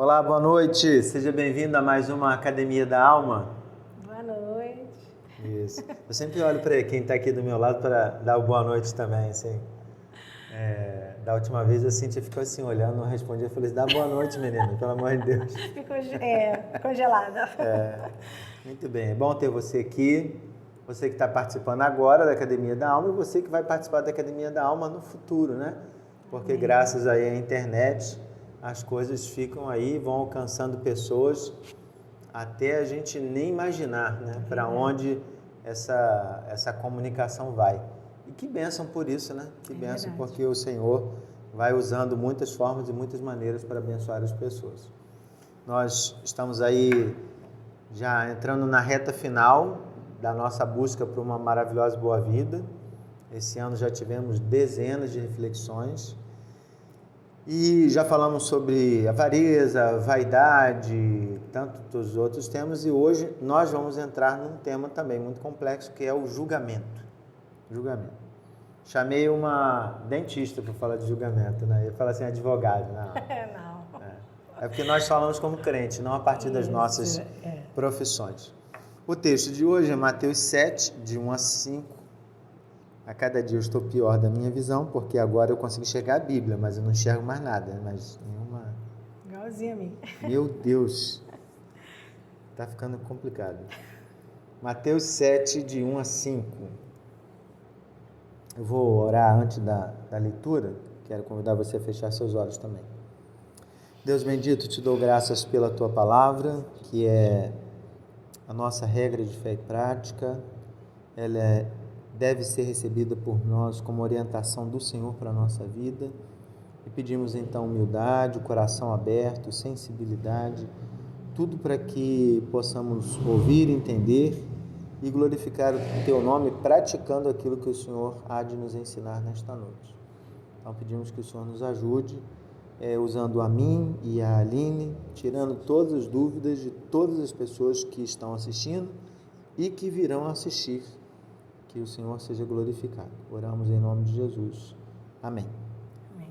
Olá, boa noite. Seja bem-vindo a mais uma Academia da Alma. Boa noite. Isso. Eu sempre olho para quem está aqui do meu lado para dar o boa noite também, assim. Da última vez a Cíntia ficou assim olhando, não respondia. Eu falei, dá boa noite, menina, pelo amor de Deus. Ficou congelada. Muito bem, é bom ter você aqui. Você que está participando agora da Academia da Alma e você que vai participar da Academia da Alma no futuro, né? Porque graças aí à internet as coisas ficam aí, vão alcançando pessoas até a gente nem imaginar, né? Para onde essa comunicação vai. E que bênção por isso, né? Que bênção porque o Senhor vai usando muitas formas e muitas maneiras para abençoar as pessoas. Nós estamos aí já entrando na reta final da nossa busca por uma maravilhosa boa vida. Esse ano já tivemos dezenas de reflexões e já falamos sobre avareza, vaidade, tantos outros temas, e hoje nós vamos entrar num tema também muito complexo, que é o julgamento. Julgamento. Chamei uma dentista para falar de julgamento, né? Eu falo assim, advogado, não. Não. É porque nós falamos como crente, não a partir das nossas profissões. O texto de hoje é Mateus 7, de 1 a 5. A cada dia eu estou pior da minha visão, porque agora eu consigo enxergar a Bíblia, mas eu não enxergo mais nada, mas nenhuma... Igualzinho a mim. Meu Deus, está ficando complicado. Mateus 7, de 1 a 5. Eu vou orar antes da leitura, quero convidar você a fechar seus olhos também. Deus bendito, te dou graças pela tua palavra, que é a nossa regra de fé e prática. Ela deve ser recebida por nós como orientação do Senhor para a nossa vida. E pedimos então humildade, o coração aberto, sensibilidade, tudo para que possamos ouvir, entender e glorificar o teu nome praticando aquilo que o Senhor há de nos ensinar nesta noite. Então pedimos que o Senhor nos ajude, usando a mim e a Aline, tirando todas as dúvidas de todas as pessoas que estão assistindo e que virão assistir. Que o Senhor seja glorificado. Oramos em nome de Jesus. Amém. Amém.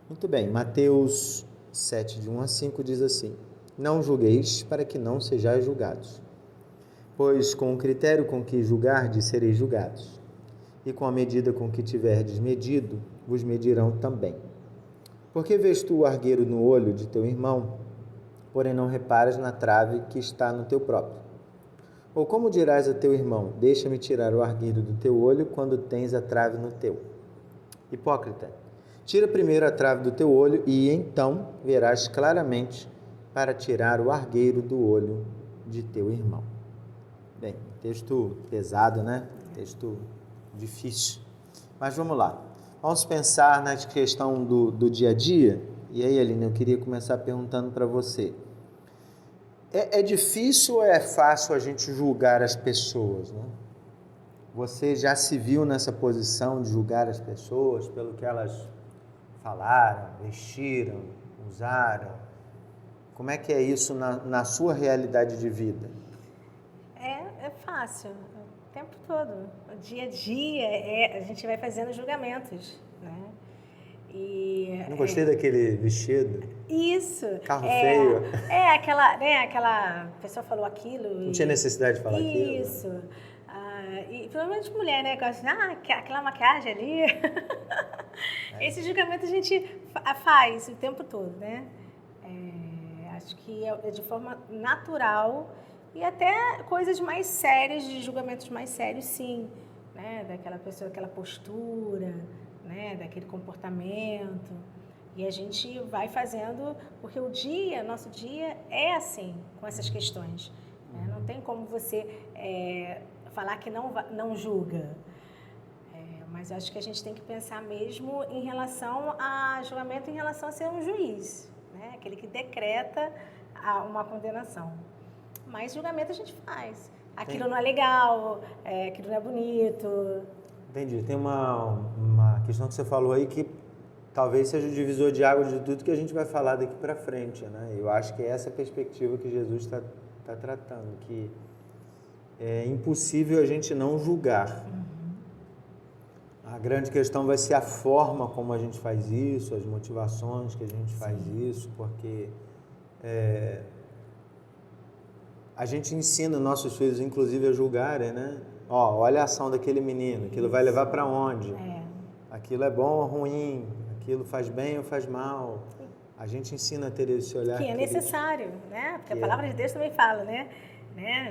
Muito bem, Mateus 7, de 1 a 5 diz assim: Não julgueis para que não sejais julgados, pois com o critério com que julgardes sereis julgados, e com a medida com que tiverdes medido, vos medirão também. Porque vês tu o argueiro no olho de teu irmão, porém não reparas na trave que está no teu próprio? Ou como dirás a teu irmão, deixa-me tirar o argueiro do teu olho, quando tens a trave no teu? Hipócrita, tira primeiro a trave do teu olho, e então verás claramente para tirar o argueiro do olho de teu irmão. Bem, texto pesado, né? Texto difícil. Mas vamos lá. Vamos pensar na questão do dia a dia. E aí, Aline, eu queria começar perguntando para você. É difícil ou é fácil a gente julgar as pessoas, né? Você já se viu nessa posição de julgar as pessoas pelo que elas falaram, vestiram, usaram? Como é que é isso na sua realidade de vida? É fácil, o tempo todo. O dia a dia, a gente vai fazendo julgamentos, né? Não gostei daquele vestido. Isso. Carro feio. Aquela pessoa falou aquilo. Não tinha necessidade de falar aquilo. Isso. E pelo menos mulher, né? Gosta aquela maquiagem ali. Esse julgamento a gente faz o tempo todo, né? Acho que é de forma natural e até coisas mais sérias, de julgamentos mais sérios, sim. Né? Daquela pessoa, aquela postura, né? Daquele comportamento. E a gente vai fazendo, porque nosso dia é assim, com essas questões. Né? Não tem como você falar que não julga. Mas eu acho que a gente tem que pensar mesmo em relação a julgamento, em relação a ser um juiz, né? Aquele que decreta uma condenação. Mas julgamento a gente faz. Aquilo não é legal, aquilo não é bonito. Entendi. Tem uma questão que você falou aí que talvez seja o divisor de águas de tudo que a gente vai falar daqui para frente, né? Eu acho que é essa perspectiva que Jesus está tratando, que é impossível a gente não julgar. A grande questão vai ser a forma como a gente faz isso, as motivações que a gente faz isso, porque A gente ensina nossos filhos, inclusive, a julgarem, né? Ó, olha a ação daquele menino, aquilo vai levar para onde? Aquilo é bom ou ruim? Aquilo faz bem ou faz mal? A gente ensina a ter esse olhar. Que é necessário, né? Porque a palavra de Deus também fala, né?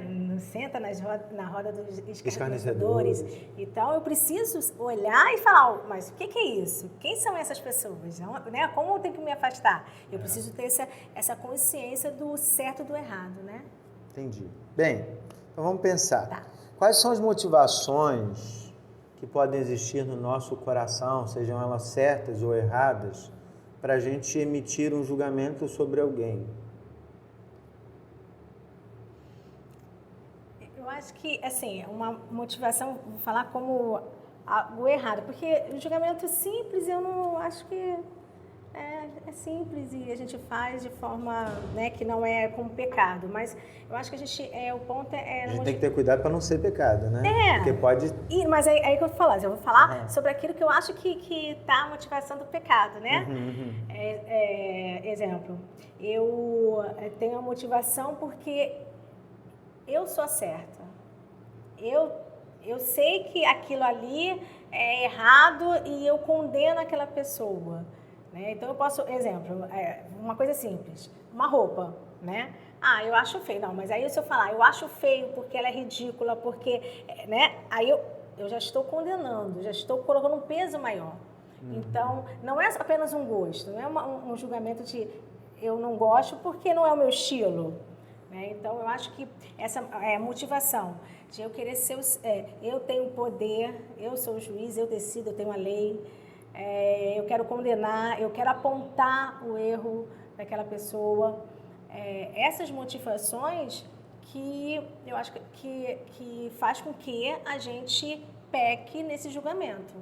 Não senta na roda dos escarnecedores. Então, eu preciso olhar e falar, mas o que é isso? Quem são essas pessoas? Né? Como eu tenho que me afastar? Eu preciso ter essa consciência do certo e do errado, né? Entendi. Bem, então vamos pensar. Tá. Quais são as motivações que podem existir no nosso coração, sejam elas certas ou erradas, para a gente emitir um julgamento sobre alguém? Eu acho que, assim, uma motivação, vou falar como o errado, porque o julgamento simples, eu não acho que é simples e a gente faz de forma, né, que não é como pecado, mas eu acho que a gente, o ponto é... A gente tem que ter cuidado para não ser pecado, né? Porque pode... Mas aí que eu vou falar, eu vou falar sobre aquilo que eu acho que tá a motivação do pecado, né? Exemplo, eu tenho a motivação porque eu sou a certa. Eu sei que aquilo ali é errado e eu condeno aquela pessoa. Né? Então, eu posso, exemplo, uma coisa simples, uma roupa, né? Eu acho feio. Não, mas aí se eu falar, eu acho feio porque ela é ridícula, porque, né? Aí eu já estou condenando, já estou colocando um peso maior. Então, não é apenas um gosto, não é um julgamento de eu não gosto porque não é o meu estilo. Né? Então, eu acho que essa é a motivação de eu querer ser, eu tenho poder, eu sou o juiz, eu decido, eu tenho a lei, eu quero condenar, eu quero apontar o erro daquela pessoa. Essas motivações que eu acho que faz com que a gente peque nesse julgamento.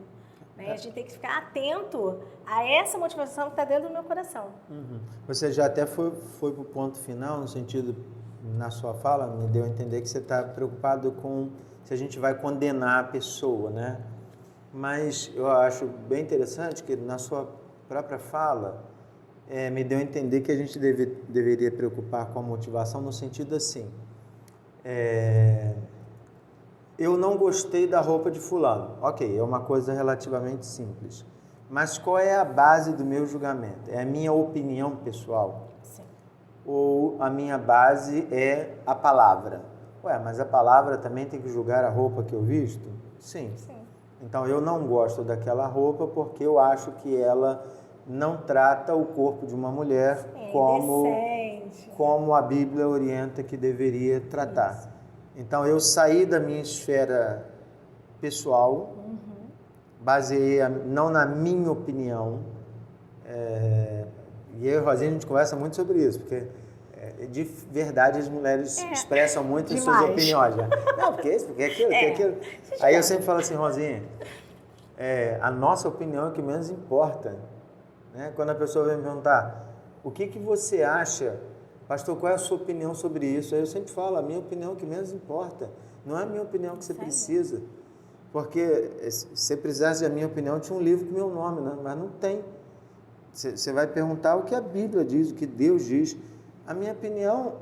Né? A gente tem que ficar atento a essa motivação que está dentro do meu coração. Você já até foi para o ponto final, no sentido, na sua fala, me deu a entender que você está preocupado com se a gente vai condenar a pessoa, né? Mas eu acho bem interessante que na sua própria fala, me deu a entender que a gente deveria preocupar com a motivação no sentido assim, eu não gostei da roupa de fulano. Ok, é uma coisa relativamente simples. Mas qual é a base do meu julgamento? É a minha opinião pessoal? Sim. Ou a minha base é a palavra? Mas a palavra também tem que julgar a roupa que eu visto? Sim. Então, eu não gosto daquela roupa porque eu acho que ela não trata o corpo de uma mulher como a Bíblia orienta que deveria tratar. Isso. Então, eu saí da minha esfera pessoal, baseei não na minha opinião, e eu e a Rosinha, a gente conversa muito sobre isso, porque de verdade as mulheres expressam muito as suas opiniões. Né? Não, porque isso, porque aquilo, porque aquilo. Aí eu sempre falo assim, Rosinha, a nossa opinião é o que menos importa. Né? Quando a pessoa vem me perguntar, o que você acha, pastor, qual é a sua opinião sobre isso? Aí eu sempre falo, a minha opinião é o que menos importa. Não é a minha opinião que você precisa. Porque se você precisasse da minha opinião, tinha um livro com meu nome, né? Mas não tem. Você vai perguntar o que a Bíblia diz, o que Deus diz. A minha opinião,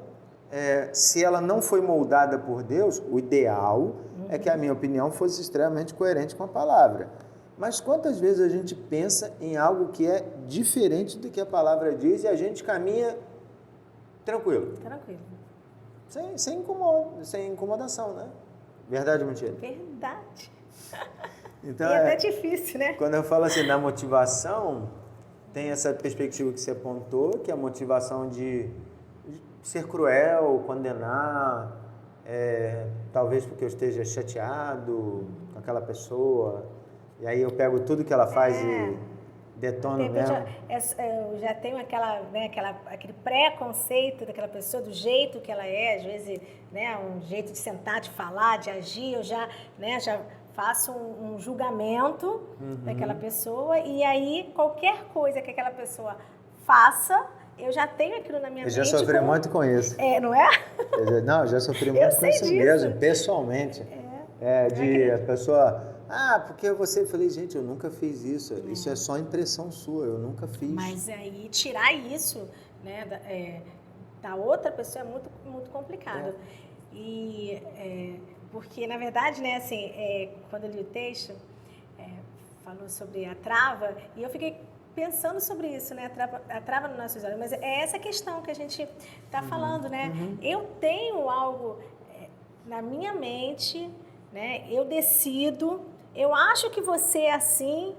se ela não foi moldada por Deus, o ideal é que a minha opinião fosse extremamente coerente com a palavra. Mas quantas vezes a gente pensa em algo que é diferente do que a palavra diz e a gente caminha tranquilo? Sem incomodação, né? Verdade ou mentira? Verdade. Então, e até difícil, né? Quando eu falo assim da motivação, tem essa perspectiva que você apontou, que é a motivação de ser cruel, condenar, talvez porque eu esteja chateado com aquela pessoa, e aí eu pego tudo que ela faz e detono mesmo. Eu já tenho aquele preconceito daquela pessoa, do jeito que ela é, às vezes, né, um jeito de sentar, de falar, de agir, eu já faço um julgamento daquela pessoa, e aí qualquer coisa que aquela pessoa faça, eu já tenho aquilo na minha mente. Eu já sofri muito com isso. Não é? Eu já sofri muito com isso mesmo, pessoalmente. A pessoa... porque você... Eu falei, gente, eu nunca fiz isso. Isso é só impressão sua, eu nunca fiz. Mas aí, tirar isso, né, da outra pessoa é muito, muito complicado. Porque, na verdade, né, assim, quando eu li o texto, falou sobre a trava, e eu fiquei pensando sobre isso, né, a trava nos nossos olhos. Mas é essa questão que a gente está falando, né? Eu tenho algo na minha mente, né? Eu decido, eu acho que você é assim,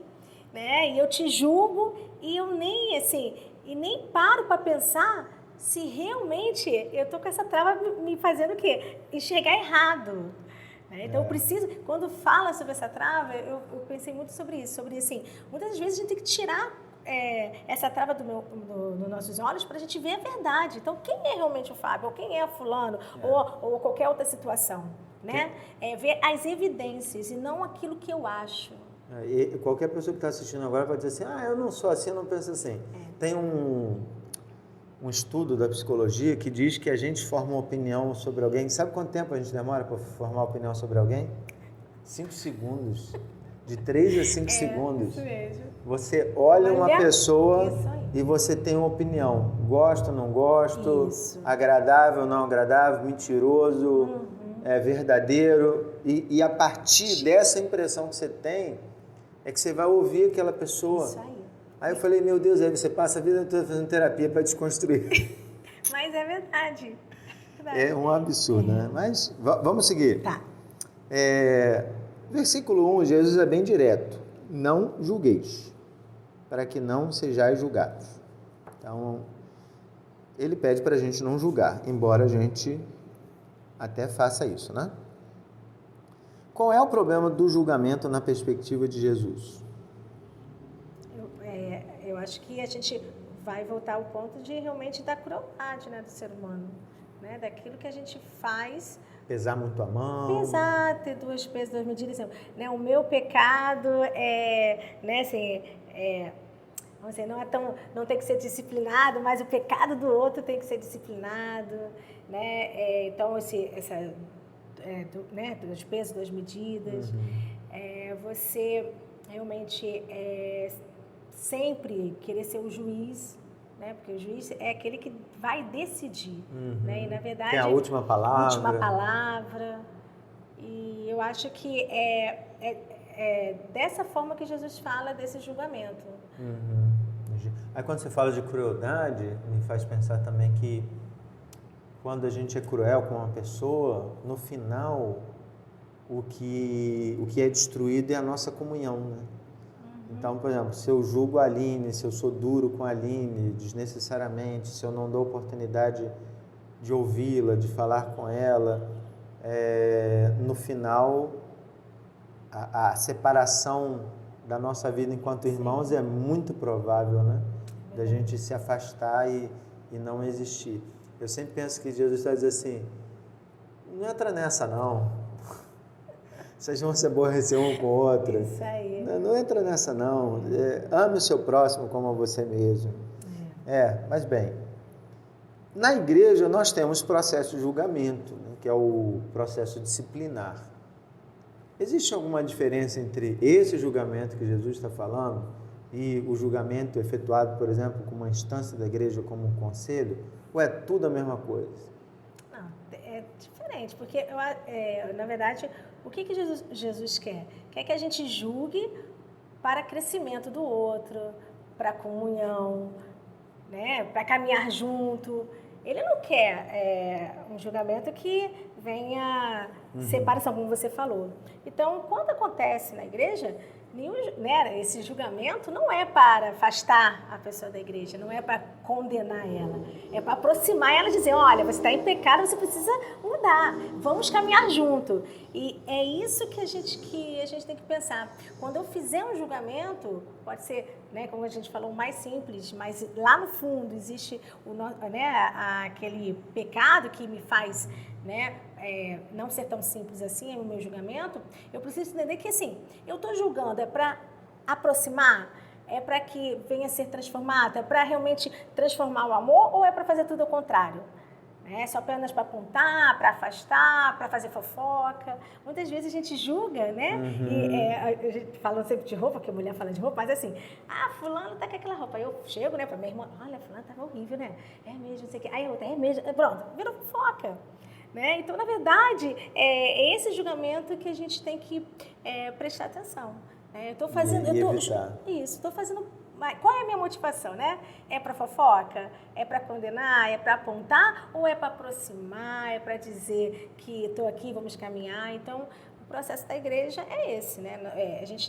né? E eu te julgo e eu nem, assim, e nem paro para pensar se realmente eu tô com essa trava me fazendo o quê? Enxergar errado. Então, eu preciso, quando fala sobre essa trava, eu pensei muito sobre isso, sobre assim, muitas vezes a gente tem que tirar essa trava dos nossos olhos para a gente ver a verdade. Então, quem é realmente o Fábio, ou quem é o fulano, ou qualquer outra situação, né? Ver as evidências e não aquilo que eu acho. E qualquer pessoa que está assistindo agora vai dizer assim, eu não sou assim, eu não penso assim. Tem um estudo da psicologia que diz que a gente forma uma opinião sobre alguém. Sabe quanto tempo a gente demora para formar uma opinião sobre alguém? 5 segundos. De 3 a 5 segundos. Isso mesmo. Você olha uma pessoa e você tem uma opinião. Gosto, não gosto, agradável, não agradável, mentiroso, verdadeiro. E a partir dessa impressão que você tem, é que você vai ouvir aquela pessoa. Isso aí. Aí eu falei, meu Deus, aí você passa a vida toda fazendo terapia para desconstruir. Mas é verdade. É um absurdo, né? Mas vamos seguir. Tá. Versículo 1, Jesus é bem direto. Não julgueis, para que não sejais julgados. Então, ele pede para a gente não julgar, embora a gente até faça isso, né? Qual é o problema do julgamento na perspectiva de Jesus? Eu acho que a gente vai voltar ao ponto de realmente da crueldade, né, do ser humano, né, daquilo que a gente faz. Pesar muito a mão. Pesar, ter 2 pesos, 2 medidas. Assim, né, o meu pecado né, assim, vamos dizer, não tem que ser disciplinado, mas o pecado do outro tem que ser disciplinado, né? Então né, 2 pesos, 2 medidas. Você realmente sempre querer ser o juiz, né? Porque o juiz é aquele que vai decidir, né? E na verdade tem a última palavra. Última palavra. E eu acho que é dessa forma que Jesus fala desse julgamento. Aí quando você fala de crueldade, me faz pensar também que quando a gente é cruel com uma pessoa, no final o que é destruído é a nossa comunhão, né? Então, por exemplo, se eu julgo a Aline, se eu sou duro com a Aline desnecessariamente, se eu não dou oportunidade de ouvi-la, de falar com ela, no final a separação da nossa vida enquanto irmãos é muito provável, né? Da gente se afastar e não existir. Eu sempre penso que Jesus está dizendo assim, não entra nessa não. Vocês vão se aborrecer um com o outro. Isso aí. Não entra nessa não. Ame o seu próximo como a você mesmo. Mas bem, na igreja nós temos processo de julgamento, né, que é o processo disciplinar. Existe alguma diferença entre esse julgamento que Jesus está falando e o julgamento efetuado, por exemplo, com uma instância da igreja como um conselho? Ou é tudo a mesma coisa? Não, é diferente, porque na verdade, o que Jesus quer? Quer que a gente julgue para crescimento do outro, para comunhão, né? Para caminhar junto. Ele não quer um julgamento que venha separação, como você falou. Então, quando acontece na igreja, esse julgamento não é para afastar a pessoa da igreja, não é para condenar ela, é para aproximar ela e dizer, olha, você está em pecado, você precisa mudar, vamos caminhar junto. E é isso que a gente tem que pensar. Quando eu fizer um julgamento, pode ser, né, como a gente falou, mais simples, mas lá no fundo existe aquele pecado que me faz, né, não ser tão simples assim, é o meu julgamento. Eu preciso entender que, assim, eu estou julgando é para aproximar, é para que venha a ser transformado, é para realmente transformar o amor ou é para fazer tudo ao contrário? né? Só apenas para apontar, para afastar, para fazer fofoca. Muitas vezes a gente julga, né? E a gente falando sempre de roupa, que a mulher fala de roupa, mas assim, fulano tá com aquela roupa. Aí eu chego, né, para minha irmã, olha, fulano tava horrível, né? É mesmo, não sei o quê. Aí eu, é mesmo, pronto, virou fofoca. Né? Então, na verdade, é esse julgamento que a gente tem que prestar atenção. Né? Eu estou fazendo... estou fazendo... Qual é a minha motivação, né? É para fofoca? É para condenar? É para apontar? Ou é para aproximar? É para dizer que estou aqui, vamos caminhar? Então, o processo da igreja é esse, né? A gente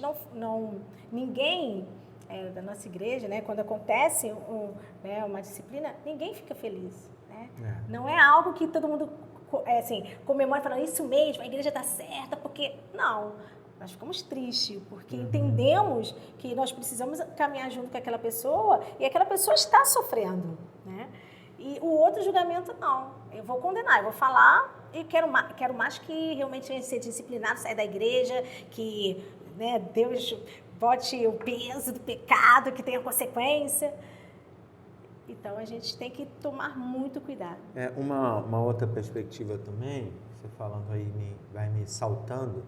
ninguém da nossa igreja, né? Quando acontece uma disciplina, ninguém fica feliz, né? Não é algo que todo mundo comemora falando isso mesmo, a igreja está certa, porque não. Nós ficamos tristes, porque entendemos que nós precisamos caminhar junto com aquela pessoa e aquela pessoa está sofrendo, né? E o outro julgamento, não. Eu vou condenar, eu vou falar e quero mais que realmente ser disciplinado, sair da igreja, que, né, Deus bote o peso do pecado, que tenha consequência. Então, a gente tem que tomar muito cuidado. Uma outra perspectiva também, você falando aí, vai me saltando,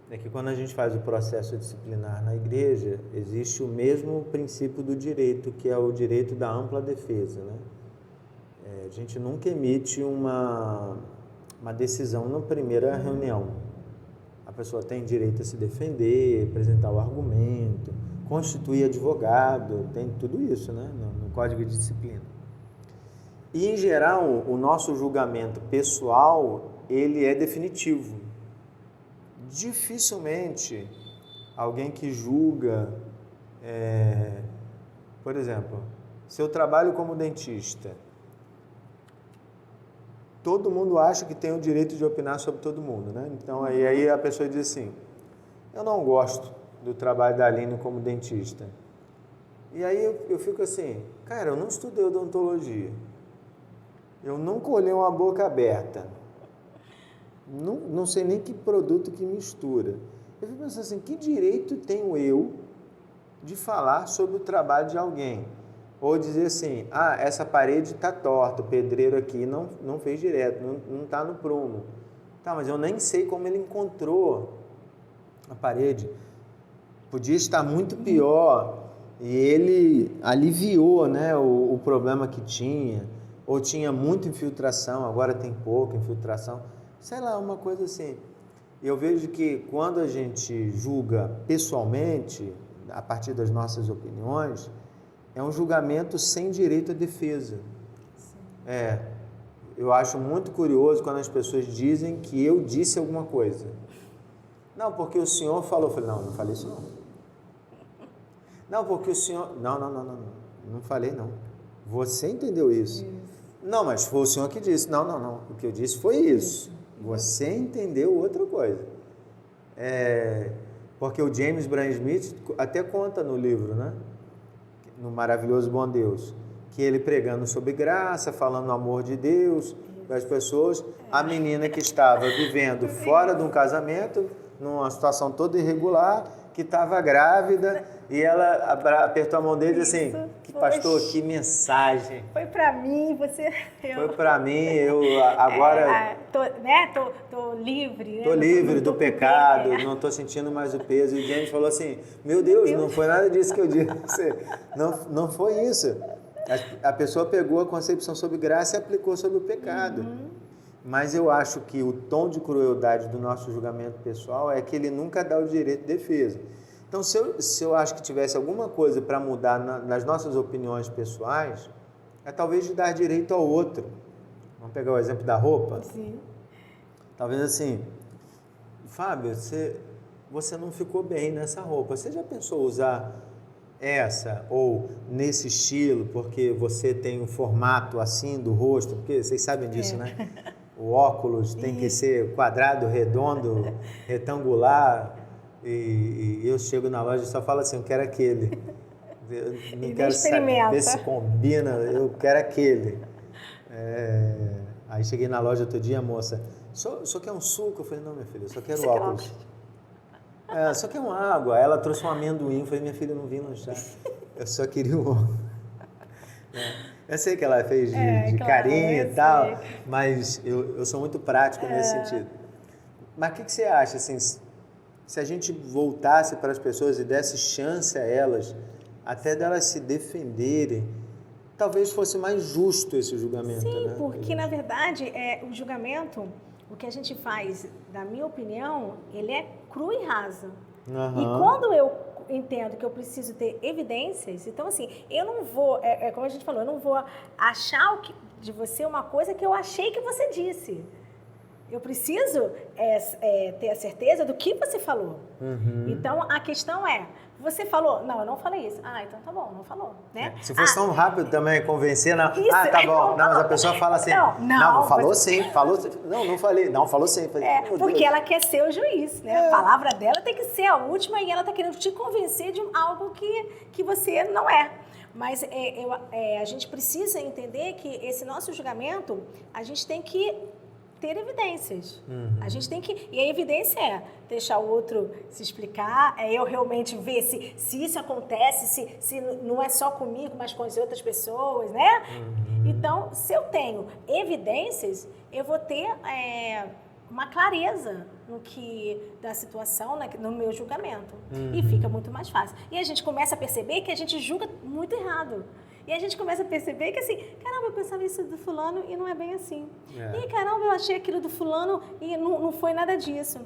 é que quando a gente faz o processo disciplinar na igreja, existe o mesmo princípio do direito, que é o direito da ampla defesa, né? A gente nunca emite uma decisão na primeira reunião. A pessoa tem direito a se defender, apresentar o argumento, constituir advogado, tem tudo isso, né, no Código de Disciplina. E, em geral, o nosso julgamento pessoal, ele é definitivo. Dificilmente alguém que julga, por exemplo, se eu trabalho como dentista, todo mundo acha que tem o direito de opinar sobre todo mundo, né? Então, aí a pessoa diz assim, eu não gosto do trabalho da Aline como dentista. E aí eu fico assim, cara, eu não estudei odontologia, eu nunca olhei uma boca aberta, não sei nem que produto que mistura. Eu fico pensando assim, que direito tenho eu de falar sobre o trabalho de alguém? Ou dizer assim, essa parede está torta, o pedreiro aqui não fez direto, não está no prumo. Tá, mas eu nem sei como ele encontrou a parede. Podia estar muito pior e ele aliviou, né, o problema que tinha. Ou tinha muita infiltração, agora tem pouca infiltração. Sei lá, uma coisa assim. Eu vejo que quando a gente julga pessoalmente, a partir das nossas opiniões, é um julgamento sem direito à defesa. Sim. Eu acho muito curioso quando as pessoas dizem que eu disse alguma coisa. Não, porque o senhor falou. Eu falei, não falei isso não. Não, porque o senhor... Não falei não. Você entendeu isso. Não, mas foi o senhor que disse. Não. O que eu disse foi isso. Você entendeu outra coisa. Porque o James Bryan Smith até conta no livro, né? No Maravilhoso Bom Deus, que ele pregando sobre graça, falando o amor de Deus para as pessoas, a menina que estava vivendo fora de um casamento, numa situação toda irregular, que estava grávida, e ela apertou a mão dele e disse assim, pastor, que mensagem. Foi para mim, Foi para mim, eu agora... Tô livre. Estou livre do pecado, não estou sentindo mais o peso. E James falou assim, meu Deus, não foi nada disso que eu disse. Não foi isso. A pessoa pegou a concepção sobre graça e aplicou sobre o pecado. Mas eu acho que o tom de crueldade do nosso julgamento pessoal é que ele nunca dá o direito de defesa. Então, se eu acho que tivesse alguma coisa para mudar nas nossas opiniões pessoais, é talvez de dar direito ao outro. Vamos pegar o exemplo da roupa? Sim. Talvez assim, Fábio, você não ficou bem nessa roupa. Você já pensou usar essa ou nesse estilo porque você tem um formato assim do rosto? Porque vocês sabem disso, né? O óculos tem que ser quadrado, redondo, retangular. E eu chego na loja e só falo assim, eu quero aquele. Eu não quero saber se combina, eu quero aquele. Aí cheguei na loja outro dia, a moça, só quer um suco? Eu falei, não, minha filha, eu só quero óculos. Só quer uma água. Ela trouxe um amendoim, eu falei, minha filha, eu não vim lanchar. Eu só queria o óculos. Eu sei que ela fez de claro, carinho e tal, sei. mas eu sou muito prático nesse sentido. Mas o que você acha, assim, se a gente voltasse para as pessoas e desse chance a elas, até delas se defenderem, talvez fosse mais justo esse julgamento, Sim, né? porque na verdade o julgamento, o que a gente faz, na minha opinião, ele é cru e raso. E quando eu entendo que eu preciso ter evidências, então assim, eu não vou, como a gente falou, eu não vou achar de você uma coisa que eu achei que você disse. Eu preciso ter a certeza do que você falou. Então, a questão é, você falou? Não, eu não falei isso. Ah, então tá bom, não falou, né? Se fosse tão rápido também convencer, não. Isso, Tá bom. Não, mas a pessoa fala assim, não, falou sim, falou. Não falei. Não, falou sim. Porque ela quer ser o juiz, né? A palavra dela tem que ser a última e ela tá querendo te convencer de algo que você não é. Mas a gente precisa entender que esse nosso julgamento, a gente tem que ter evidências. A gente tem que... E a evidência é deixar o outro se explicar, eu realmente ver se isso acontece, se não é só comigo, mas com as outras pessoas, né? Então, se eu tenho evidências, eu vou ter uma clareza da situação, no meu julgamento. E fica muito mais fácil. E a gente começa a perceber que a gente julga muito errado. E a gente começa a perceber que assim, caramba, eu pensava isso do fulano e não é bem assim. E caramba, eu achei aquilo do fulano e não foi nada disso.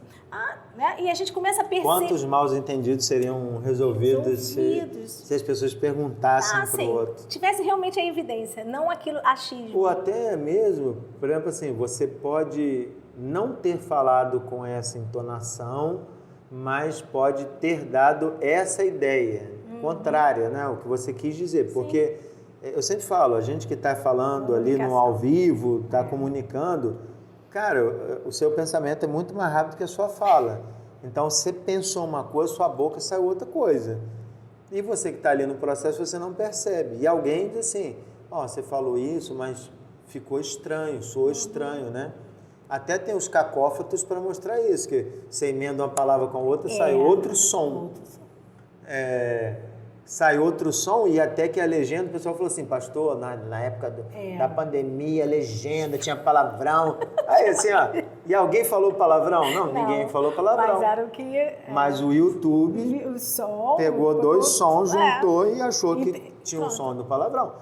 Né? E a gente começa a perceber... Quantos mal entendidos seriam resolvidos se as pessoas perguntassem para o outro? Tivesse realmente a evidência, não aquilo achismo. Ou até mesmo, por exemplo, assim, você pode não ter falado com essa entonação, mas pode ter dado essa ideia contrária, né? O que você quis dizer. Porque eu sempre falo, a gente que está falando ali no ao vivo, está comunicando, cara, o seu pensamento é muito mais rápido que a sua fala. Então, você pensou uma coisa, sua boca saiu outra coisa. E você que está ali no processo, você não percebe. E alguém diz assim, você falou isso, mas ficou estranho, soou estranho, né? Até tem os cacófatos para mostrar isso, que você emenda uma palavra com a outra, sai outro som. Sai outro som e até que a legenda, o pessoal falou assim, pastor, na época da pandemia, a legenda tinha palavrão. Aí assim, e alguém falou palavrão? Não, ninguém falou palavrão. Mas era o que... Mas o YouTube pegou dois sons, juntou e achou que tinha um som do palavrão.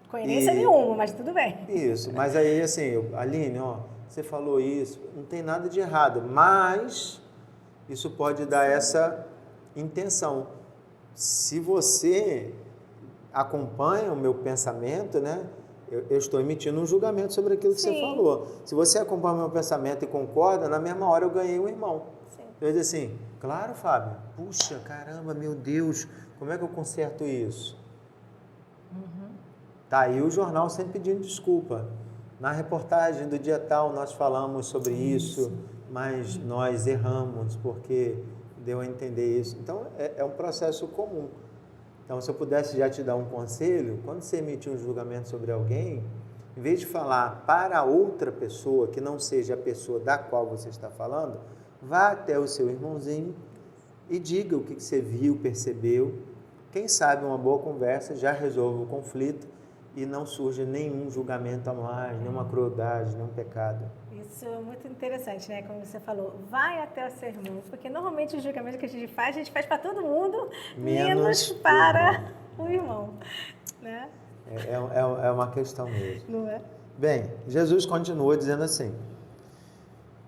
Coerência nenhuma, mas tudo bem. Isso, mas aí assim, Aline, você falou isso, não tem nada de errado, mas isso pode dar essa intenção. Se você acompanha o meu pensamento, né? Eu estou emitindo um julgamento sobre aquilo que você falou. Se você acompanha o meu pensamento e concorda, na mesma hora eu ganhei um irmão. Eu digo assim, claro, Fábio, puxa, caramba, meu Deus, como é que eu conserto isso? Tá aí o jornal sempre pedindo desculpa. Na reportagem do dia tal nós falamos sobre isso, mas nós erramos porque deu a entender isso. Então, é um processo comum. Então, se eu pudesse já te dar um conselho, quando você emitir um julgamento sobre alguém, em vez de falar para outra pessoa, que não seja a pessoa da qual você está falando, vá até o seu irmãozinho e diga o que você viu, percebeu. Quem sabe uma boa conversa já resolve o conflito e não surge nenhum julgamento a mais, nenhuma crueldade, nenhum pecado. Isso é muito interessante, né? Como você falou, vai até o seu irmão, porque normalmente o julgamento que a gente faz para todo mundo, menos para o irmão, né? É uma questão mesmo. Não é? Bem, Jesus continua dizendo assim,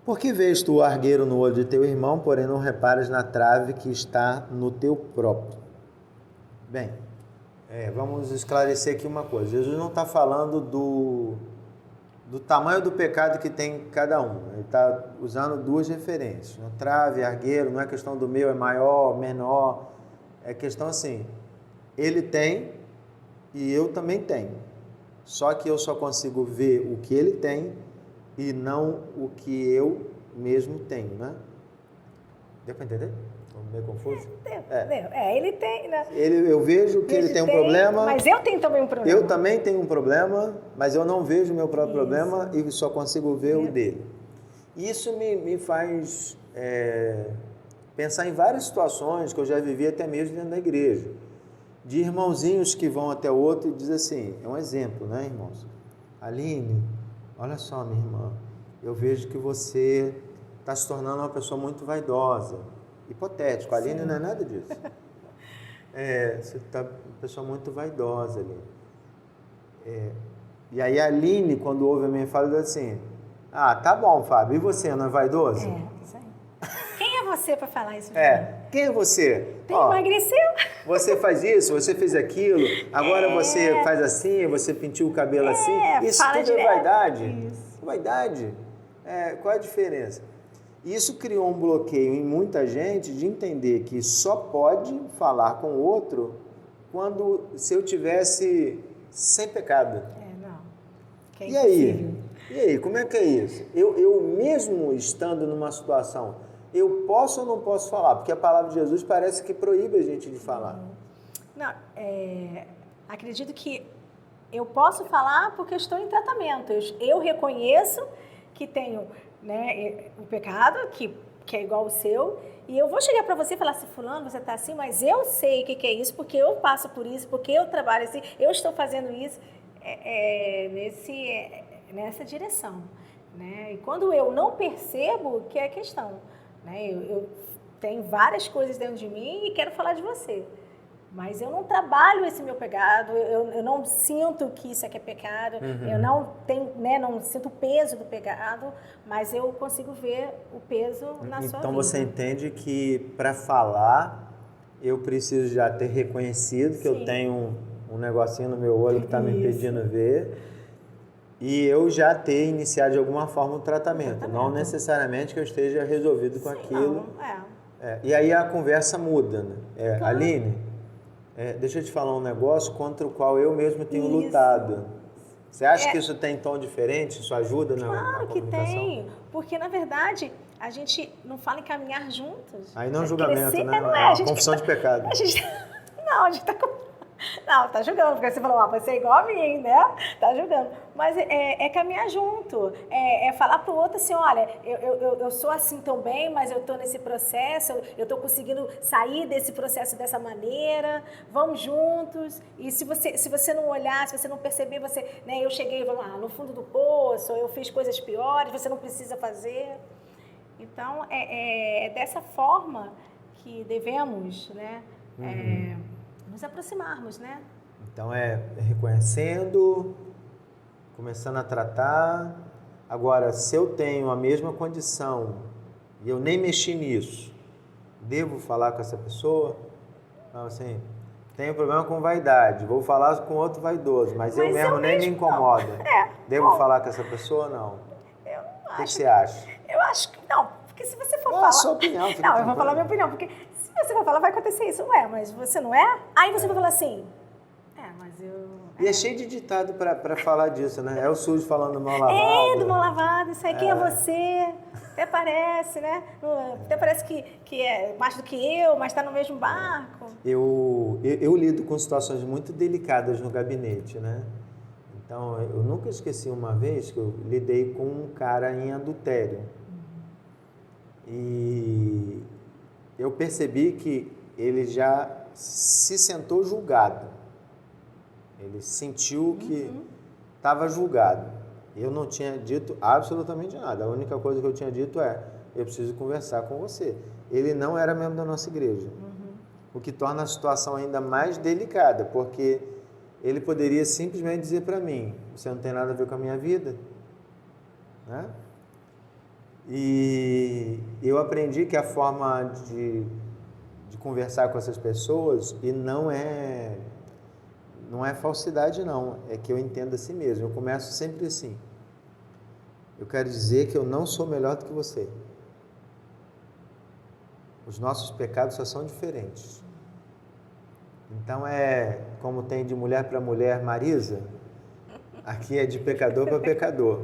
por que vês tu o argueiro no olho de teu irmão, porém não reparas na trave que está no teu próprio? Bem, vamos esclarecer aqui uma coisa. Jesus não está falando do tamanho do pecado que tem cada um. Ele está usando duas referências. No trave, argueiro, não é questão do meu, é maior, menor. É questão assim, ele tem e eu também tenho. Só que eu só consigo ver o que ele tem e não o que eu mesmo tenho, né? Deu para entender? Meio confuso? Ele tem, né? Eu vejo que ele tem um problema. Mas eu tenho também um problema. Eu também tenho um problema, mas eu não vejo o meu próprio problema e só consigo ver o dele. Isso me faz pensar em várias situações que eu já vivi até mesmo dentro da igreja. de irmãozinhos que vão até o outro e diz assim, é um exemplo, né, irmãos? Aline, olha só, minha irmã, eu vejo que você está se tornando uma pessoa muito vaidosa. Hipotético, a Aline não é nada disso. Você está uma pessoa muito vaidosa, Aline. E aí a Aline, quando ouve a minha fala, diz assim, tá bom, Fábio, e você, não é vaidoso? Isso aí. Quem é você para falar isso? Quem é você? Emagreceu? Você faz isso, você fez aquilo, agora você faz assim, você pintou o cabelo assim. Isso tudo é vaidade. Isso. Vaidade. Qual a diferença? Isso criou um bloqueio em muita gente de entender que só pode falar com o outro se eu tivesse sem pecado. Não. Que é impossível. E aí, como é que é isso? Eu mesmo estando numa situação, eu posso ou não posso falar? Porque a palavra de Jesus parece que proíbe a gente de falar. Não, acredito que eu posso falar porque eu estou em tratamento. Eu reconheço que tenho, né, o pecado, que é igual ao seu, e eu vou chegar para você e falar assim, fulano, você está assim, mas eu sei o que é isso, porque eu passo por isso, porque eu trabalho assim, eu estou fazendo isso nessa direção. Né? E quando eu não percebo, que é a questão. Né? Eu tenho várias coisas dentro de mim e quero falar de você. Mas eu não trabalho esse meu pecado, eu não sinto que isso aqui é pecado, eu não tenho, né, não sinto o peso do pecado, mas eu consigo ver o peso na sua vida. Então você entende que para falar eu preciso já ter reconhecido que eu tenho um negocinho no meu olho que está me impedindo ver e eu já ter iniciado de alguma forma o tratamento. Não necessariamente que eu esteja resolvido com aquilo. E aí a conversa muda, né? Claro. Aline, deixa eu te falar um negócio contra o qual eu mesmo tenho lutado. Você acha que isso tem tom diferente? Isso ajuda na comunicação? Claro que tem, porque na verdade a gente não fala em caminhar juntos. Aí não é julgamento, né? É uma confissão de pecado. A gente não, tá julgando, porque você falou, você é igual a mim, né? Tá julgando. Mas é caminhar junto, é falar pro outro assim, olha, eu sou assim também, mas eu tô nesse processo, eu tô conseguindo sair desse processo dessa maneira, vamos juntos. E se você não olhar, se você não perceber, né, eu cheguei, vamos lá, no fundo do poço, eu fiz coisas piores, você não precisa fazer. Então, é dessa forma que devemos, né, nos aproximarmos, né? Então reconhecendo, começando a tratar. Agora, se eu tenho a mesma condição e eu nem mexi nisso, devo falar com essa pessoa? Não, assim, tenho problema com vaidade, vou falar com outro vaidoso, mas eu mesmo nem me incomoda. Devo falar com essa pessoa ou não? Eu não acho. O que você acha? Eu acho que não, porque se você for falar... a sua opinião. Não, eu vou falar a minha opinião, porque... Você vai falar, vai acontecer isso. Mas você não é? Aí você vai falar assim, mas eu... E é cheio de ditado pra falar disso, né? É o sujo falando mal lavado. Do mal lavado, isso aí, quem é você? Até parece, né? Até parece que é mais do que eu, mas está no mesmo barco. Eu lido com situações muito delicadas no gabinete, né? Então, eu nunca esqueci uma vez que eu lidei com um cara em adultério. E... eu percebi que ele já se sentou julgado. Ele sentiu que estava julgado. Eu não tinha dito absolutamente nada. A única coisa que eu tinha dito eu preciso conversar com você. Ele não era membro da nossa igreja. O que torna a situação ainda mais delicada, porque ele poderia simplesmente dizer para mim, você não tem nada a ver com a minha vida, né? E eu aprendi que a forma de conversar com essas pessoas, e não é falsidade não, é que eu entendo a si mesmo. Eu começo sempre assim, eu quero dizer que eu não sou melhor do que você. Os nossos pecados só são diferentes. Então como tem de mulher para mulher, Marisa, aqui é de pecador para pecador.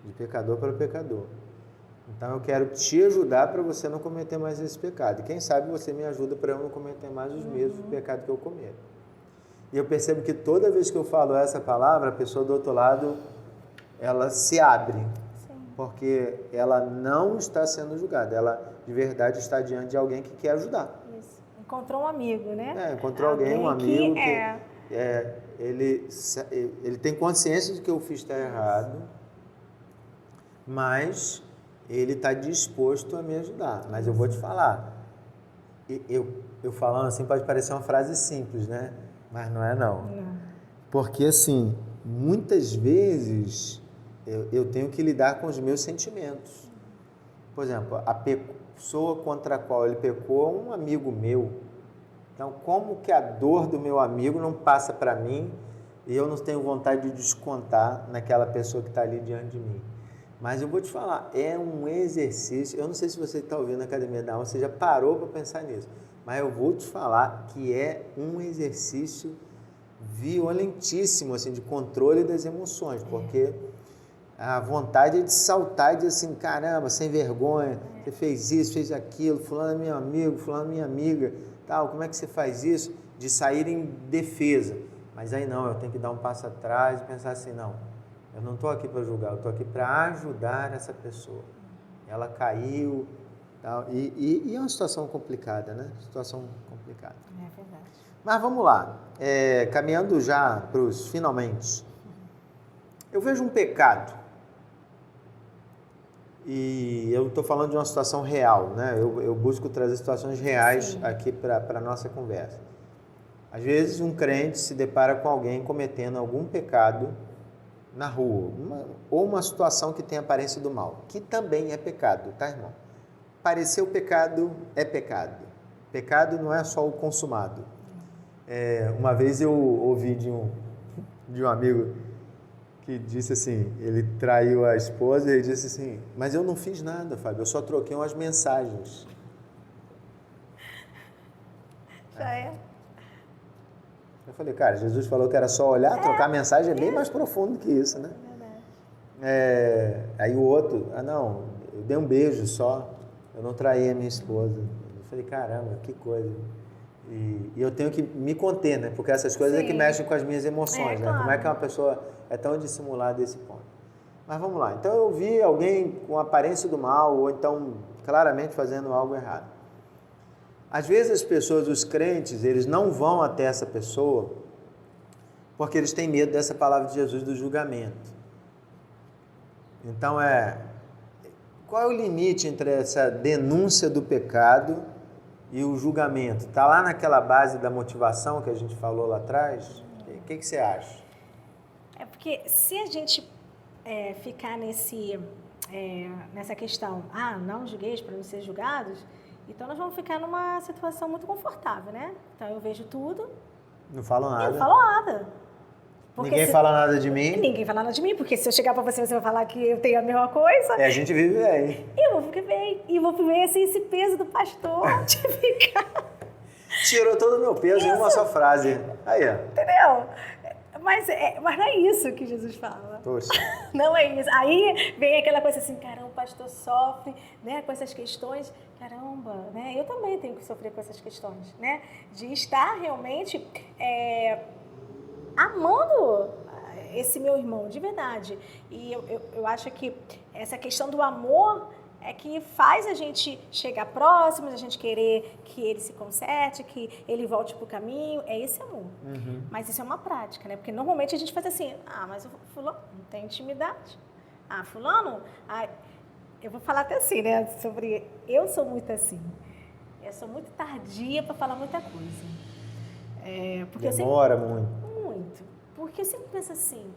De pecador para pecador. Então eu quero te ajudar para você não cometer mais esse pecado. E quem sabe você me ajuda para eu não cometer mais os mesmos pecados que eu cometo. E eu percebo que toda vez que eu falo essa palavra, a pessoa do outro lado, ela se abre. Sim. Porque ela não está sendo julgada. Ela de verdade está diante de alguém que quer ajudar. Isso. Encontrou um amigo, né? Encontrou alguém, um amigo que ele tem consciência de que eu fiz tá errado, mas ele está disposto a me ajudar. Mas eu vou te falar, eu falando assim pode parecer uma frase simples, né? Mas não é não. Porque assim, muitas vezes eu tenho que lidar com os meus sentimentos. Por exemplo, a pessoa contra a qual ele pecou é um amigo meu. Então, como que a dor do meu amigo não passa para mim e eu não tenho vontade de descontar naquela pessoa que está ali diante de mim? Mas eu vou te falar, é um exercício, eu não sei se você está ouvindo na Academia da Alma, você já parou para pensar nisso, mas eu vou te falar que é um exercício violentíssimo, assim, de controle das emoções, porque a vontade é de saltar e dizer assim, caramba, sem vergonha, você fez isso, fez aquilo, fulano é meu amigo, fulano é minha amiga, tal, como é que você faz isso? De sair em defesa. Mas aí não, eu tenho que dar um passo atrás e pensar assim, não, eu não estou aqui para julgar, eu estou aqui para ajudar essa pessoa. Ela caiu, tal, e é uma situação complicada, né? Situação complicada. É verdade. Mas vamos lá, caminhando já para os finalmente. Eu vejo um pecado, e eu estou falando de uma situação real, né? Eu busco trazer situações reais aqui para a nossa conversa. Às vezes um crente se depara com alguém cometendo algum pecado na rua, ou uma situação que tem aparência do mal, que também é pecado, tá, irmão? Parecer o pecado é pecado. Pecado não é só o consumado. Uma vez eu ouvi de um amigo que disse assim, ele traiu a esposa e ele disse assim, mas eu não fiz nada, Fábio, eu só troquei umas mensagens. Já é. Eu falei, cara, Jesus falou que era só olhar, trocar mensagem, é bem mais profundo que isso, né? Aí o outro, não, eu dei um beijo só, eu não traí a minha esposa. Eu falei, caramba, que coisa. E eu tenho que me conter, né? Porque essas coisas é que mexem com as minhas emoções, né? Claro. Como é que uma pessoa é tão dissimulada desse ponto? Mas vamos lá. Então eu vi alguém com aparência do mal, ou então claramente fazendo algo errado. Às vezes as pessoas, os crentes, eles não vão até essa pessoa porque eles têm medo dessa palavra de Jesus do julgamento. Então qual é o limite entre essa denúncia do pecado e o julgamento? Está lá naquela base da motivação que a gente falou lá atrás? O que você acha? É porque se a gente ficar nessa questão, não julgueis para não ser julgados, então nós vamos ficar numa situação muito confortável, né? Então eu vejo tudo. Não falo nada. Eu não falo nada. Porque ninguém fala nada de mim? Ninguém fala nada de mim, porque se eu chegar pra você, você vai falar que eu tenho a mesma coisa. A gente vive bem. Eu vou ficar bem. E vou viver assim, esse peso do pastor de ficar... Tirou todo o meu peso em uma só frase. Aí, ó. Entendeu? Mas não é isso que Jesus fala. Poxa. Não é isso. Aí vem aquela coisa assim, caramba, o pastor sofre, né, com essas questões. Caramba, né? Eu também tenho que sofrer com essas questões, né? De estar realmente amando esse meu irmão, de verdade. E eu acho que essa questão do amor é que faz a gente chegar próximo, a gente querer que ele se conserte, que ele volte pro caminho. É esse amor. Uhum. Mas isso é uma prática, né? Porque normalmente a gente faz assim, mas o fulano não tem intimidade. Fulano... eu vou falar até assim, né? Sobre... Eu sou muito assim. Eu sou muito tardia para falar muita coisa. Porque demora muito. Muito. Porque eu sempre penso assim,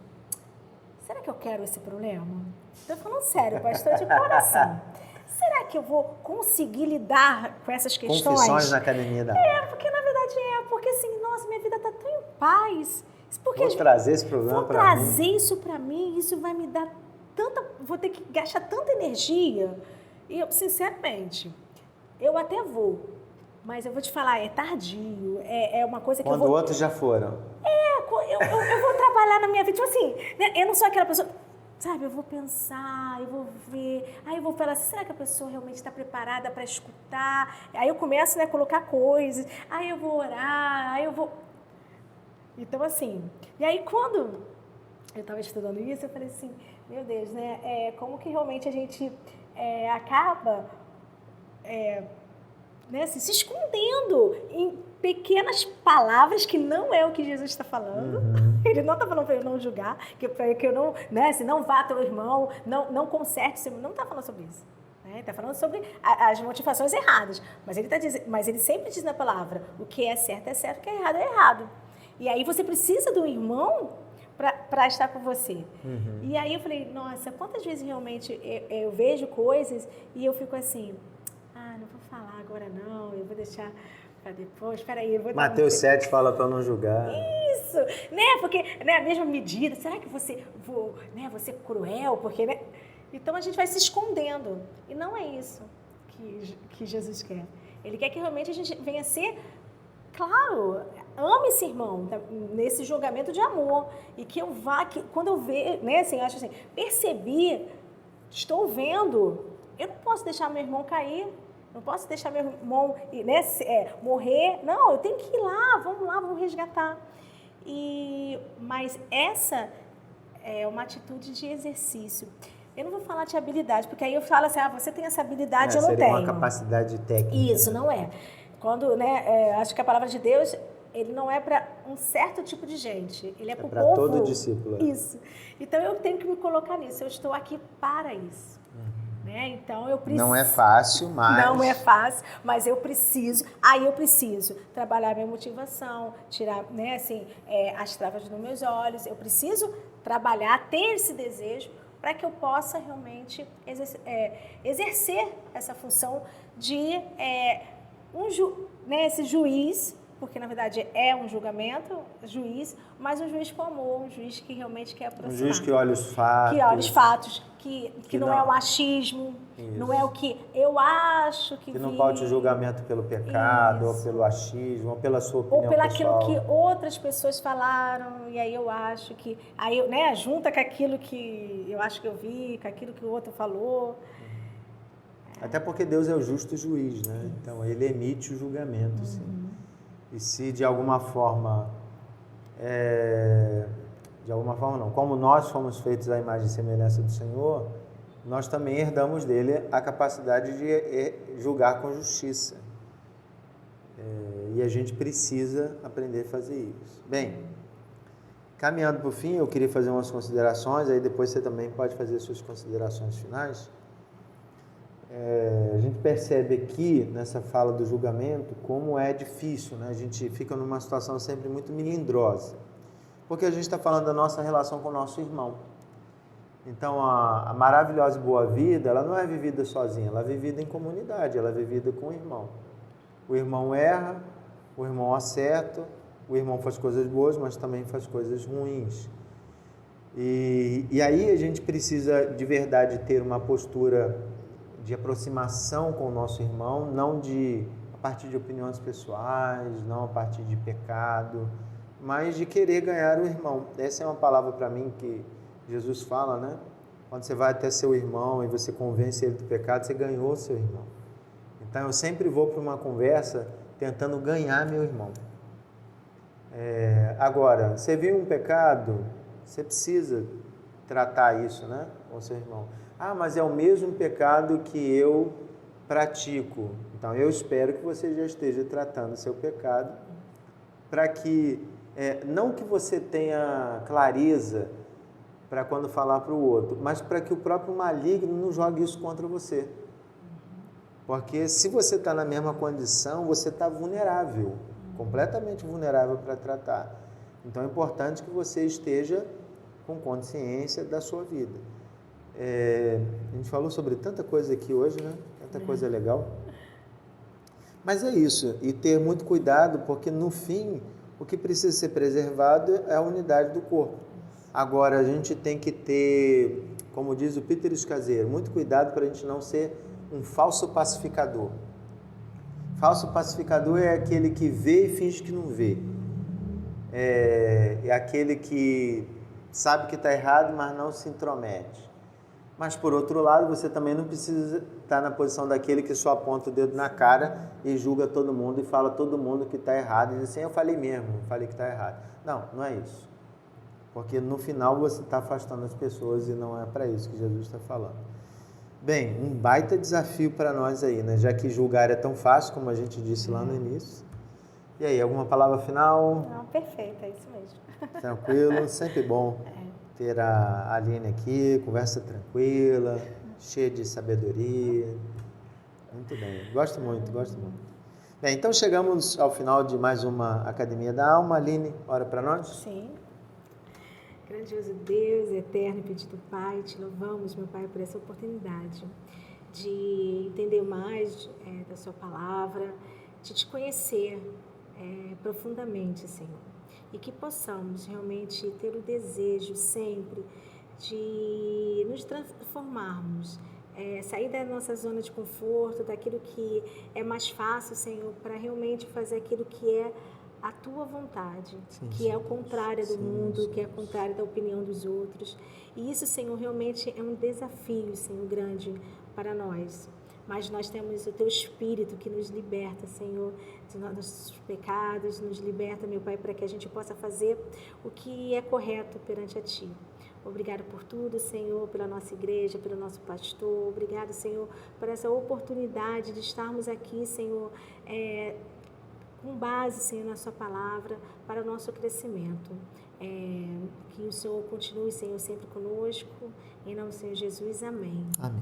será que eu quero esse problema? Estou falando sério, pastor, de coração. Será que eu vou conseguir lidar com essas questões? Confissões na academia da... porque na verdade porque assim, nossa, minha vida está tão em paz. Vou trazer esse problema para mim. Vou trazer isso para mim, isso vai me dar vou ter que gastar tanta energia. E eu, sinceramente, eu até vou, mas eu vou te falar, é tardio, é uma coisa que quando outros já foram. Eu vou trabalhar na minha vida, tipo assim, né? Eu não sou aquela pessoa, sabe, eu vou pensar, eu vou ver, aí eu vou falar assim, será que a pessoa realmente está preparada para escutar? Aí eu começo, né, a colocar coisas, aí eu vou orar, aí eu vou... Então, assim, e aí quando eu estava estudando isso, eu falei assim, meu Deus, né, como que realmente a gente acaba né, assim, se escondendo em pequenas palavras que não é o que Jesus está falando. Ele não está falando para eu não julgar, para que eu não, né, assim, não vá teu irmão, não conserte seu irmão. Não está falando sobre isso. Né? Está falando sobre as motivações erradas. Mas ele sempre diz na palavra, o que é certo, o que é errado. E aí você precisa do irmão para estar com você. E aí eu falei, nossa, quantas vezes realmente eu vejo coisas e eu fico assim, não vou falar agora não, eu vou deixar para depois, espera aí. Mateus 7 fala para não julgar. Isso, né, porque né, a mesma medida, será que vou ser cruel, porque, né? Então a gente vai se escondendo, e não é isso que Jesus quer. Ele quer que realmente a gente venha ser, claro, ame esse irmão, nesse julgamento de amor, e que eu vá, quando eu ver, né, assim, eu acho assim, percebi, estou vendo, eu não posso deixar meu irmão cair, não posso deixar meu irmão, né, morrer, não, eu tenho que ir lá, vamos resgatar. Mas essa é uma atitude de exercício. Eu não vou falar de habilidade, porque aí eu falo assim, você tem essa habilidade, eu não tenho. Seria uma capacidade técnica. Isso, não é. Quando, né, acho que a palavra de Deus, ele não é para um certo tipo de gente, ele é para o povo. Para todo discípulo. Isso. Então eu tenho que me colocar nisso, eu estou aqui para isso. Né? Então eu preciso. Não é fácil, mas. Não é fácil, mas eu preciso. Aí eu preciso trabalhar minha motivação, tirar, né, assim, as travas dos meus olhos. Eu preciso trabalhar, ter esse desejo para que eu possa realmente exercer essa função de né, esse juiz, porque na verdade é um julgamento, juiz, mas um juiz com amor, um juiz que realmente quer aproximar. Um juiz que olha os fatos. Que olha os fatos, que não é o achismo, isso. Não é o que eu acho que não paute o julgamento pelo pecado, isso. Ou pelo achismo, ou pela sua opinião ou pelo pessoal. Aquilo que outras pessoas falaram, e aí eu acho que... Aí, né, junta com aquilo que eu acho que eu vi, com aquilo que o outro falou. Até porque Deus é o justo juiz, né? Então, ele emite o julgamento, sim. E se de alguma forma... De alguma forma não. Como nós fomos feitos à imagem e semelhança do Senhor, nós também herdamos dele a capacidade de julgar com justiça. E a gente precisa aprender a fazer isso. Bem, caminhando para o fim, eu queria fazer umas considerações, aí depois você também pode fazer suas considerações finais. A gente percebe aqui, nessa fala do julgamento, como é difícil, né? A gente fica numa situação sempre muito melindrosa, porque a gente está falando da nossa relação com o nosso irmão. Então, a maravilhosa e boa vida, ela não é vivida sozinha, ela é vivida em comunidade, ela é vivida com o irmão. O irmão erra, o irmão acerta, o irmão faz coisas boas, mas também faz coisas ruins. E aí a gente precisa de verdade ter uma postura de aproximação com o nosso irmão, não a partir de opiniões pessoais, não a partir de pecado, mas de querer ganhar o irmão. Essa é uma palavra para mim que Jesus fala, né? Quando você vai até seu irmão e você convence ele do pecado, você ganhou seu irmão. Então eu sempre vou para uma conversa tentando ganhar meu irmão. Agora, você viu um pecado, você precisa tratar isso, né, com seu irmão. Mas é o mesmo pecado que eu pratico. Então, eu espero que você já esteja tratando o seu pecado para que, não que você tenha clareza para quando falar para o outro, mas para que o próprio maligno não jogue isso contra você. Porque se você está na mesma condição, você está vulnerável, completamente vulnerável para tratar. Então, é importante que você esteja com consciência da sua vida. A gente falou sobre tanta coisa aqui hoje, né? Tanta coisa legal. Mas é isso, e ter muito cuidado, porque no fim, o que precisa ser preservado é a unidade do corpo. Agora, a gente tem que ter, como diz o Peter Escaseiro, muito cuidado para a gente não ser um falso pacificador. Falso pacificador é aquele que vê e finge que não vê. É aquele que sabe que está errado, mas não se intromete. Mas, por outro lado, você também não precisa estar na posição daquele que só aponta o dedo na cara e julga todo mundo e fala todo mundo que está errado. E diz assim, eu falei mesmo, falei que está errado. Não, não é isso. Porque no final você está afastando as pessoas e não é para isso que Jesus está falando. Bem, um baita desafio para nós aí, né? Já que julgar é tão fácil, como a gente disse lá no início. E aí, alguma palavra final? Não, perfeito, é isso mesmo. Tranquilo, sempre bom ter a Aline aqui, conversa tranquila, cheia de sabedoria. Muito bem, gosto muito, gosto muito. Bem, então chegamos ao final de mais uma Academia da Alma. Aline, ora para nós? Sim. Grandioso Deus, eterno e bendito Pai, te louvamos, meu Pai, por essa oportunidade de entender mais da Sua palavra, de te conhecer profundamente, Senhor. E que possamos realmente ter o desejo sempre de nos transformarmos, sair da nossa zona de conforto, daquilo que é mais fácil, Senhor, para realmente fazer aquilo que é a tua vontade, que é o contrário do mundo, que é o contrário da opinião dos outros. E isso, Senhor, realmente é um desafio, Senhor, grande para nós. Mas nós temos o teu Espírito que nos liberta, Senhor, de nossos pecados, nos liberta, meu Pai, para que a gente possa fazer o que é correto perante a Ti. Obrigado por tudo, Senhor, pela nossa igreja, pelo nosso pastor. Obrigado, Senhor, por essa oportunidade de estarmos aqui, Senhor, com base, Senhor, na Sua palavra, para o nosso crescimento. Que o Senhor continue, Senhor, sempre conosco. Em nome do Senhor Jesus, amém. Amém.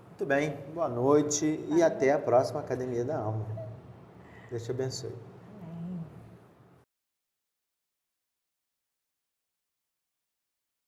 Muito bem, boa noite e até a próxima Academia da Alma. Deus te abençoe.